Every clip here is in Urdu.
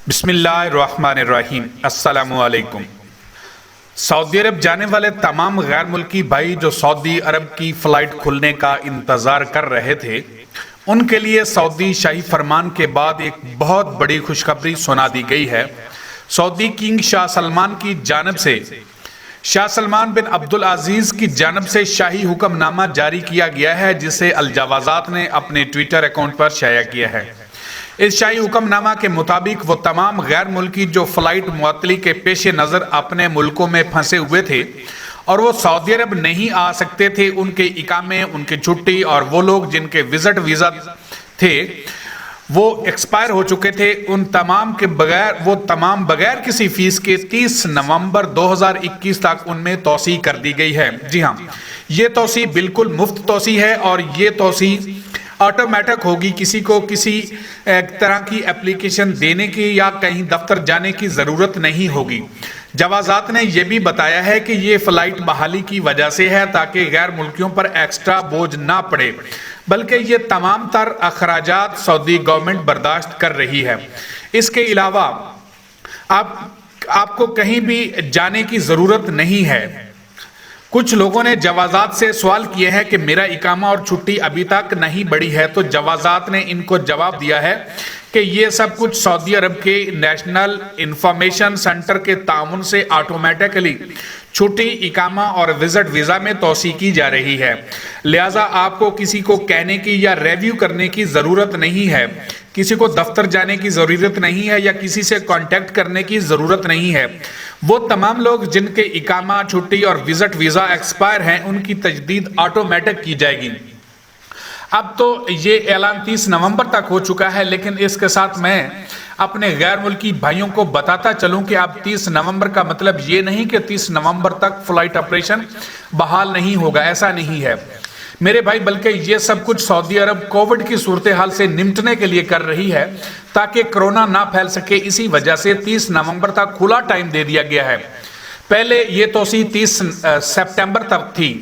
بسم اللہ الرحمن الرحیم۔ السلام علیکم۔ سعودی عرب جانے والے تمام غیر ملکی بھائی جو سعودی عرب کی فلائٹ کھلنے کا انتظار کر رہے تھے، ان کے لیے سعودی شاہی فرمان کے بعد ایک بہت بڑی خوشخبری سنا دی گئی ہے۔ سعودی کنگ شاہ سلمان کی جانب سے شاہ سلمان بن عبدالعزیز کی جانب سے شاہی حکم نامہ جاری کیا گیا ہے، جسے الجوازات نے اپنے ٹویٹر اکاؤنٹ پر شائع کیا ہے۔ اس شاہی حکم نامہ کے مطابق وہ تمام غیر ملکی جو فلائٹ معطلی کے پیش نظر اپنے ملکوں میں پھنسے ہوئے تھے اور وہ سعودی عرب نہیں آ سکتے تھے، ان کے اقامے، ان کی چھٹی اور وہ لوگ جن کے وزٹ ویزا تھے وہ ایکسپائر ہو چکے تھے، وہ تمام بغیر کسی فیس کے 30 نومبر 2021 تک ان میں توسیع کر دی گئی ہے۔ جی ہاں، یہ توسیع بالکل مفت توسیع ہے اور یہ توسیع آٹومیٹک ہوگی، کسی کو کسی طرح کی اپلیکیشن دینے کی یا کہیں دفتر جانے کی ضرورت نہیں ہوگی۔ جوازات نے یہ بھی بتایا ہے کہ یہ فلائٹ بحالی کی وجہ سے ہے تاکہ غیر ملکیوں پر ایکسٹرا بوجھ نہ پڑے، بلکہ یہ تمام تر اخراجات سعودی گورنمنٹ برداشت کر رہی ہے۔ اس کے علاوہ آپ کو کہیں بھی جانے کی ضرورت نہیں ہے۔ کچھ لوگوں نے جوازات سے سوال کیے ہیں کہ میرا اقامہ اور چھٹی ابھی تک نہیں بڑھی ہے، تو جوازات نے ان کو جواب دیا ہے کہ یہ سب کچھ سعودی عرب کے نیشنل انفارمیشن سینٹر کے تعاون سے آٹومیٹکلی چھٹی، اقامہ اور وزٹ ویزا میں توسیع کی جا رہی ہے، لہٰذا آپ کو کسی کو کہنے کی یا ریویو کرنے کی ضرورت نہیں ہے، کسی کو دفتر جانے کی ضرورت نہیں ہے یا کسی سے کانٹیکٹ کرنے کی ضرورت نہیں ہے۔ وہ تمام لوگ جن کے اقامہ، چھٹی اور وزٹ ویزا ایکسپائر ہیں، ان کی تجدید آٹومیٹک کی جائے گی۔ اب تو یہ اعلان 30 نومبر تک ہو چکا ہے، لیکن اس کے ساتھ میں اپنے غیر ملکی بھائیوں کو بتاتا چلوں کہ اب 30 نومبر کا مطلب یہ نہیں کہ 30 نومبر تک فلائٹ آپریشن بحال نہیں ہوگا، ایسا نہیں ہے میرے بھائی، بلکہ یہ سب کچھ سعودی عرب کووڈ کی صورتحال سے نمٹنے کے لیے کر رہی ہے تاکہ کرونا نہ پھیل سکے۔ اسی وجہ سے 30 نومبر تک کھلا ٹائم دے دیا گیا ہے۔ پہلے یہ توسیع 30 سپٹمبر تک تھی،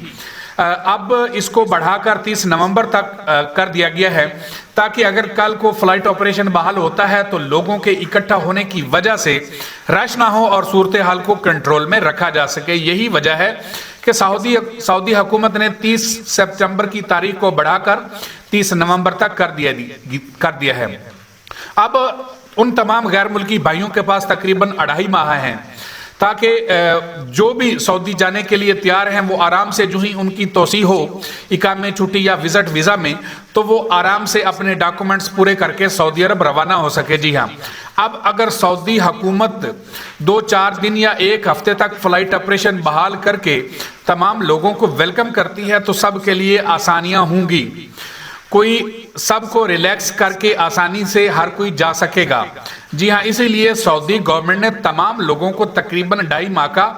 اب اس کو بڑھا کر 30 نومبر تک کر دیا گیا ہے تاکہ اگر کل کو فلائٹ آپریشن بحال ہوتا ہے تو لوگوں کے اکٹھا ہونے کی وجہ سے رش نہ ہو اور صورتحال کو کنٹرول میں رکھا جا سکے۔ یہی وجہ ہے کہ سعودی حکومت نے 30 سپٹمبر کی تاریخ کو بڑھا کر 30 نومبر تک کر دیا ہے۔ اب ان تمام غیر ملکی بھائیوں کے پاس تقریباً 2.5 ماہ ہیں تاکہ جو بھی سعودی جانے کے لیے تیار ہیں وہ آرام سے، جو ہی ان کی توسیع ہو اقامے، چھٹی یا وزٹ ویزا میں، تو وہ آرام سے اپنے ڈاکومنٹس پورے کر کے سعودی عرب روانہ ہو سکے۔ جی ہاں، اب اگر سعودی حکومت 2-4 دن یا 1 ہفتے تک فلائٹ آپریشن بحال کر کے تمام لوگوں کو ویلکم کرتی ہے تو سب کے لیے آسانیاں ہوں گی، سب کو ریلیکس کر کے آسانی سے ہر کوئی جا سکے گا۔ جی ہاں، اسی لیے سعودی گورنمنٹ نے تمام لوگوں کو تقریباً 2.5 ماہ کا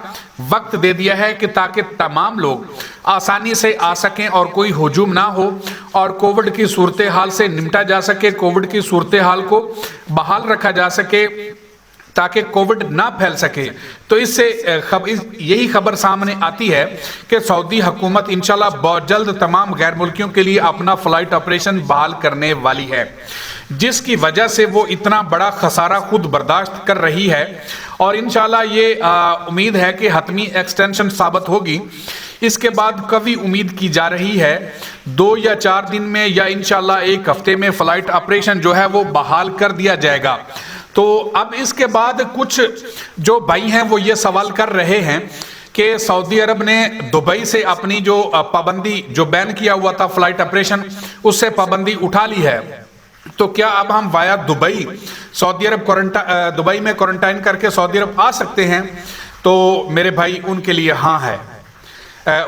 وقت دے دیا ہے کہ تاکہ تمام لوگ آسانی سے آ سکیں اور کوئی ہجوم نہ ہو اور کووڈ کی صورتحال سے نمٹا جا سکے، کووڈ کی صورتحال کو بحال رکھا جا سکے تاکہ کووڈ نہ پھیل سکے۔ تو اس سے یہی خبر سامنے آتی ہے کہ سعودی حکومت انشاءاللہ بہت جلد تمام غیر ملکیوں کے لیے اپنا فلائٹ آپریشن بحال کرنے والی ہے، جس کی وجہ سے وہ اتنا بڑا خسارہ خود برداشت کر رہی ہے، اور انشاءاللہ یہ امید ہے کہ حتمی ایکسٹینشن ثابت ہوگی۔ اس کے بعد قوی امید کی جا رہی ہے 2 یا 4 دن میں یا انشاءاللہ 1 ہفتے میں فلائٹ آپریشن جو ہے وہ بحال کر دیا جائے گا۔ تو اب اس کے بعد کچھ جو بھائی ہیں وہ یہ سوال کر رہے ہیں کہ سعودی عرب نے دبئی سے اپنی جو پابندی جو بین کیا ہوا تھا فلائٹ آپریشن، اس سے پابندی اٹھا لی ہے، تو کیا اب ہم وایا دبئی دبئی میں کوارنٹائن کر کے سعودی عرب آ سکتے ہیں؟ تو میرے بھائی ان کے لیے ہاں ہے،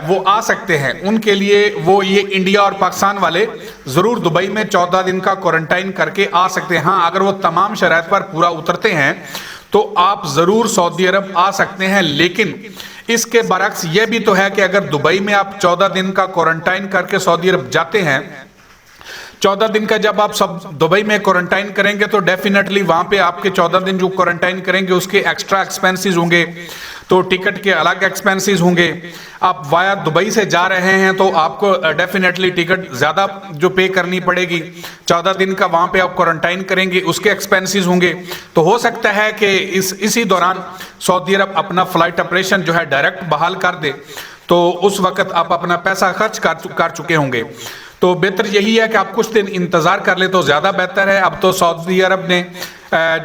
وہ آ سکتے ہیں۔ ان کے لیے یہ انڈیا اور پاکستان والے ضرور دبئی میں 14 دن کا کوارنٹائن کر کے آ سکتے ہیں۔ ہاں، اگر وہ تمام شرائط پر پورا اترتے ہیں تو آپ ضرور سعودی عرب آ سکتے ہیں، لیکن اس کے برعکس یہ بھی تو ہے کہ اگر دبئی میں آپ 14 دن کا کوارنٹائن کر کے سعودی عرب جاتے ہیں، 14 دن کا جب آپ سب دبئی میں کوارنٹائن کریں گے تو ڈیفینیٹلی وہاں پہ آپ کے 14 دن جو کوارنٹائن کریں گے اس کے ایکسٹرا ایکسپینسز ہوں گے، تو ٹکٹ کے الگ ایکسپینسز ہوں گے. آپ وایا دبئی سے جا رہے ہیں تو آپ کو ڈیفینیٹلی ٹکٹ زیادہ جو پے کرنی پڑے گی. 14 دن کا وہاں پہ آپ کوارنٹائن کریں گے, اس کے ایکسپینسز ہوں گے. تو ہو سکتا ہے کہ اسی دوران سعودی عرب اپنا فلائٹ آپریشن جو ہے ڈائریکٹ بحال کر دے, تو اس وقت آپ اپنا پیسہ خرچ کر چکے ہوں گے. تو بہتر یہی ہے کہ آپ کچھ دن انتظار کر لیں تو زیادہ بہتر ہے. اب تو سعودی عرب نے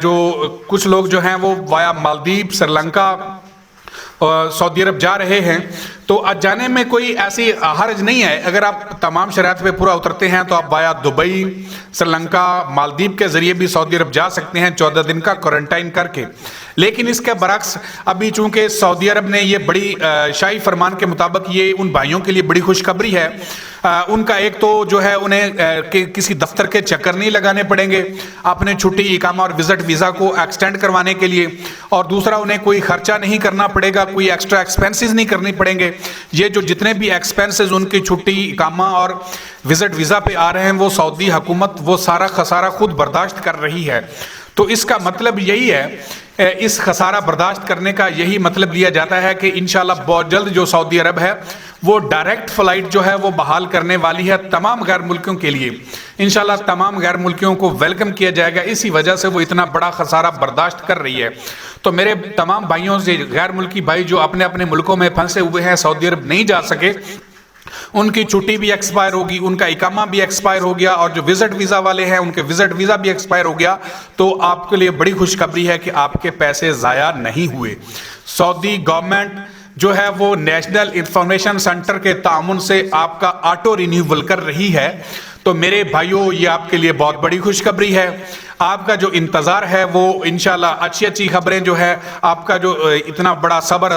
جو کچھ لوگ جو ہیں وہ وایا مالدیپ, سری لنکا, سعودی عرب جا رہے ہیں, تو جانے میں کوئی ایسی حرج نہیں ہے. اگر آپ تمام شرائط پہ پورا اترتے ہیں تو آپ وایا دبئی, سری لنکا, مالدیپ کے ذریعے بھی سعودی عرب جا سکتے ہیں 14 دن کا کوارنٹائن کر کے. لیکن اس کے برعکس ابھی چونکہ سعودی عرب نے یہ بڑی شاہی فرمان کے مطابق یہ ان بھائیوں کے لیے بڑی خوشخبری ہے. ان کا ایک تو جو ہے انہیں کسی دفتر کے چکر نہیں لگانے پڑیں گے اپنے چھٹی, اقامہ اور وزٹ ویزا کو ایکسٹینڈ کروانے کے لیے, اور دوسرا انہیں کوئی خرچہ نہیں کرنا پڑے گا, کوئی ایکسٹرا ایکسپینسز نہیں کرنے پڑیں گے. یہ جو جتنے بھی ایکسپینسز ان کی چھٹی, اقامہ اور وزٹ ویزا پہ آ رہے ہیں وہ سعودی حکومت وہ سارا خسارہ خود برداشت کر رہی ہے. تو اس کا مطلب یہی ہے, اس خسارہ برداشت کرنے کا یہی مطلب لیا جاتا ہے کہ انشاءاللہ بہت جلد جو سعودی عرب ہے وہ ڈائریکٹ فلائٹ جو ہے وہ بحال کرنے والی ہے تمام غیر ملکیوں کے لیے. انشاءاللہ تمام غیر ملکیوں کو ویلکم کیا جائے گا, اسی وجہ سے وہ اتنا بڑا خسارہ برداشت کر رہی ہے. تو میرے تمام بھائیوں سے, غیر ملکی بھائی جو اپنے اپنے ملکوں میں پھنسے ہوئے ہیں, سعودی عرب نہیں جا سکے, ان کی چھٹی بھی ایکسپائر ہوگی, ان کا اقامہ بھی ایکسپائر ہو گیا, اور جو وزٹ ویزا والے ہیں ان کے وزٹ ویزا بھی ایکسپائر ہو گیا, تو آپ کے لیے بڑی خوشخبری ہے کہ آپ کے پیسے ضائع نہیں ہوئے. سعودی گورنمنٹ جو ہے وہ نیشنل انفارمیشن سینٹر کے تعاون سے آپ کا آٹو رینیول کر رہی ہے. تو میرے بھائیوں یہ آپ کے لیے بہت بڑی خوشخبری ہے. آپ کا جو انتظار ہے وہ انشاءاللہ اچھی خبریں جو ہے, آپ کا جو اتنا بڑا صبر